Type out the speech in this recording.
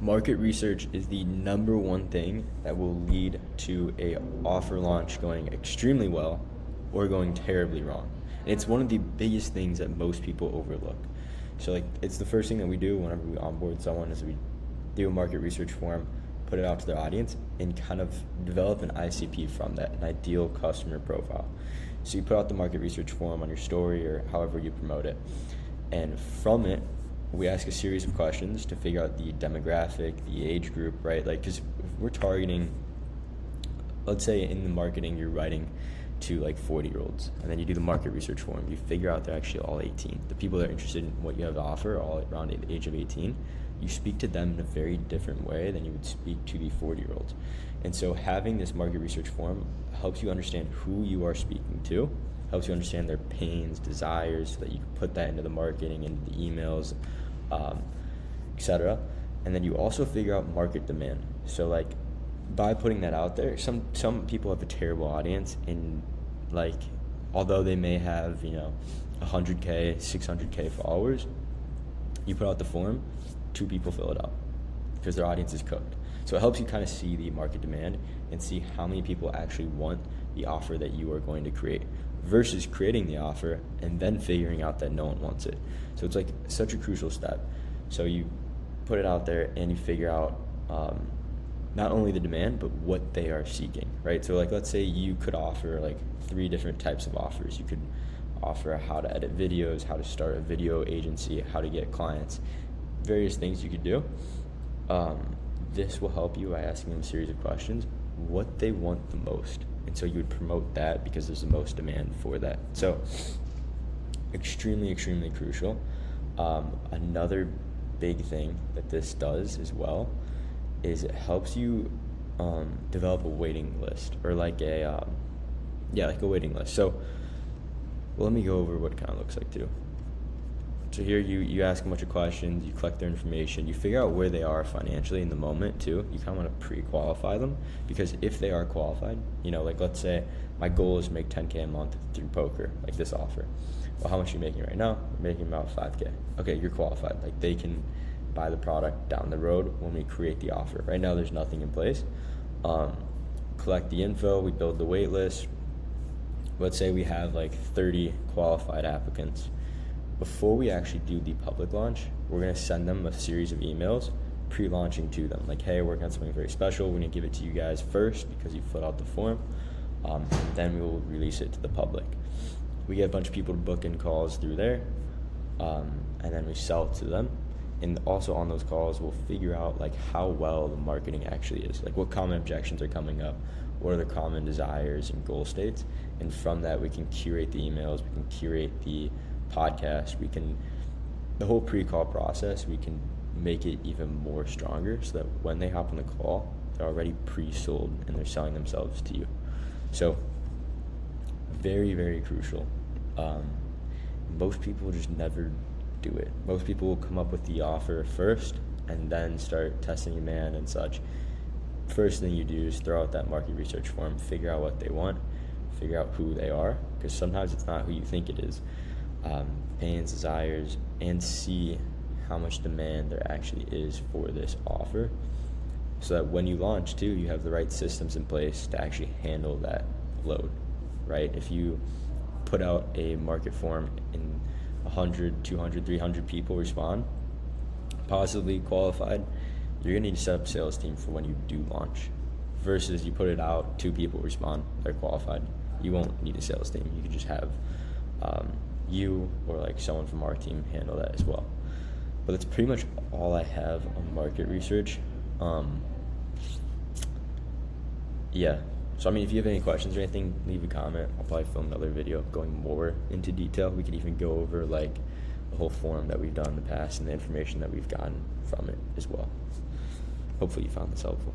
Market research is the number one thing that will lead to a offer launch going extremely well or going terribly wrong. And it's one of the biggest things that most people overlook. So like it's the first thing that we do whenever we onboard someone is we do a market research form, put it out to their audience, and kind of develop an ICP from that, an ideal customer profile. So you put out the market research form on your story or however you promote it. And from it, we ask a series of questions to figure out the demographic, the age group, right? Like, because we're targeting, let's say in the marketing, you're writing to like 40-year-olds, and then you do the market research form. You figure out they're actually all 18. The people that are interested in what you have to offer are all around the age of 18. You speak to them in a very different way than you would speak to the 40-year-olds. And so having this market research form helps you understand who you are speaking to, helps you understand their pains, desires, so that you can put that into the marketing, into the emails, etc. And then you also figure out market demand. So like by putting that out there, some people have a terrible audience, and like although they may have 100K, 600K followers, you put out the form, 2 people fill it out because their audience is cooked. So it helps you kind of see the market demand and see how many people actually want the offer that you are going to create versus creating the offer and then figuring out that no one wants it. So it's like such a crucial step. So you put it out there and you figure out not only the demand, but what they are seeking, right? So like, let's say you could offer like 3 different types of offers. You could offer how to edit videos, how to start a video agency, how to get clients, various things you could do. This will help you by asking them a series of questions, what they want the most. And so you would promote that because there's the most demand for that. So extremely, extremely crucial. Another big thing that this does as well is it helps you develop a waiting list, or like a waiting list. So let me go over what it kind of looks like too. So here you ask a bunch of questions, you collect their information, you figure out where they are financially in the moment too. You kind of want to pre-qualify them, because if they are qualified, like let's say my goal is to make 10K a month through poker, like this offer. Well, how much are you making right now? I'm making about 5K. Okay, you're qualified. Like they can buy the product down the road when we create the offer. Right now there's nothing in place. Collect the info, we build the wait list. Let's say we have like 30 qualified applicants. Before we actually do the public launch, we're going to send them a series of emails pre-launching to them. Like, hey, we're working on something very special. We're going to give it to you guys first because you filled out the form. Then we will release it to the public. We get a bunch of people to book in calls through there, and then we sell it to them. And also on those calls, we'll figure out like how well the marketing actually is. Like what common objections are coming up, what are the common desires and goal states. And from that, we can curate the emails, we can curate the podcast, the whole pre-call process, we can make it even more stronger so that when they hop on the call, they're already pre-sold and they're selling themselves to you. So very, very crucial. Most people just never do it. Most people will come up with the offer first and then start testing demand and such. First thing you do is throw out that market research form, figure out what they want, figure out who they are, because sometimes it's not who you think it is. Pains, desires, and see how much demand there actually is for this offer, so that when you launch too, you have the right systems in place to actually handle that load, right? If you put out a market form and 100, 200, 300 people respond, possibly qualified, you're gonna need to set up a sales team for when you do launch, versus you put it out, 2 people respond, they're qualified. You won't need a sales team. You can just have you or like someone from our team handle that as well. But that's pretty much all I have on market research. So I mean, if you have any questions or anything, leave a comment. I'll probably film another video going more into detail. We could even go over like the whole form that we've done in the past and the information that we've gotten from it as well. Hopefully you found this helpful.